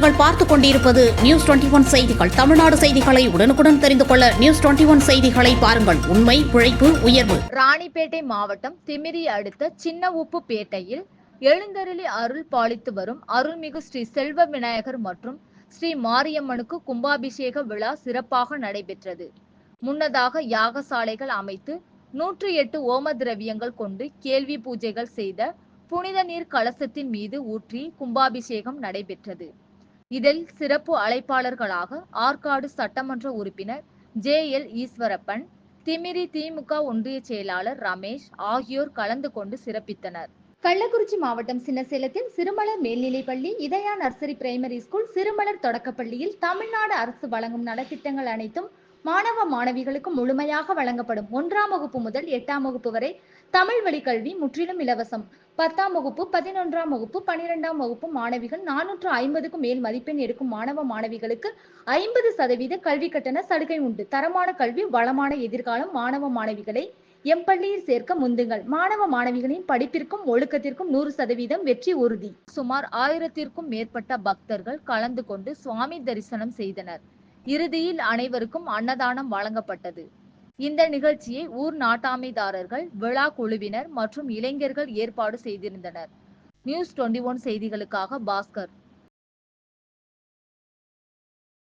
நீங்கள் பார்த்துக் கொண்டிருப்பது நியூஸ் 21 செய்திகள். தமிழ்நாடு செய்திகளை உடனுக்குடன் தெரிந்து கொள்ள நியூஸ் 21 செய்திகளை பாருங்கள். உண்மை, உழைப்பு, உயர்வு. ராணிப்பேட்டை மாவட்டம் திமிரி அடுத்த சின்ன உப்புப்பேட்டையில் எழுந்தருளி அருள் பாலித்து வரும் அருள்மிகு ஸ்ரீ செல்வ விநாயகர் மற்றும் ஸ்ரீ மாரியம்மனுக்கு கும்பாபிஷேக விழா சிறப்பாக நடைபெற்றது. முன்னதாக யாகசாலைகள் அமைத்து 108 ஓம திரவியங்கள் கொண்டு கேள்வி பூஜைகள் செய்த புனித நீர் கலசத்தின் மீது ஊற்றி கும்பாபிஷேகம் நடைபெற்றது. இதில் சிறப்பு அழைப்பாளர்களாக ஆற்காடு சட்டமன்ற உறுப்பினர் JL ஈஸ்வரப்பன், திமிரி திமுக ஒன்றிய செயலாளர் ரமேஷ் ஆகியோர் கலந்து கொண்டு சிறப்பித்தனர். கள்ளக்குறிச்சி மாவட்டம் சின்னசேலத்தில் சிறுமலர் மேல்நிலைப்பள்ளி, இதயா நர்சரி பிரைமரி ஸ்கூல், சிறுமலர் தொடக்கப்பள்ளியில் தமிழ்நாடு அரசு வழங்கும் நலத்திட்டங்கள் அனைத்தும் மாணவ மாணவிகளுக்கு முழுமையாக வழங்கப்படும். 1ஆம் வகுப்பு முதல் 8ஆம் வகுப்பு வரை தமிழ் வழி கல்வி முற்றிலும் இலவசம். 10ஆம் வகுப்பு, 11ஆம் வகுப்பு, 12ஆம் வகுப்பு மாணவிகள் 450க்கும் மேல் மதிப்பெண் எடுக்கும் மாணவ மாணவிகளுக்கு 50% கல்வி கட்டண சலுகை உண்டு. தரமான கல்வி, வளமான எதிர்காலம். மாணவ மாணவிகளை எம் பள்ளியில் சேர்க்க முந்துங்கள். மாணவ மாணவிகளின் படிப்பிற்கும் ஒழுக்கத்திற்கும் 100% வெற்றி உறுதி. சுமார் 1000த்திற்கும் மேற்பட்ட பக்தர்கள் கலந்து கொண்டு சுவாமி தரிசனம் செய்தனர். இறுதியில் அனைவருக்கும் அன்னதானம் வழங்கப்பட்டது. இந்த நிகழ்ச்சியை ஊர் நாட்டாமைதாரர்கள், விழா குழுவினர் மற்றும் இளைஞர்கள் ஏற்பாடு செய்திருந்தனர். நியூஸ் 21 செய்திகளுக்காக பாஸ்கர்.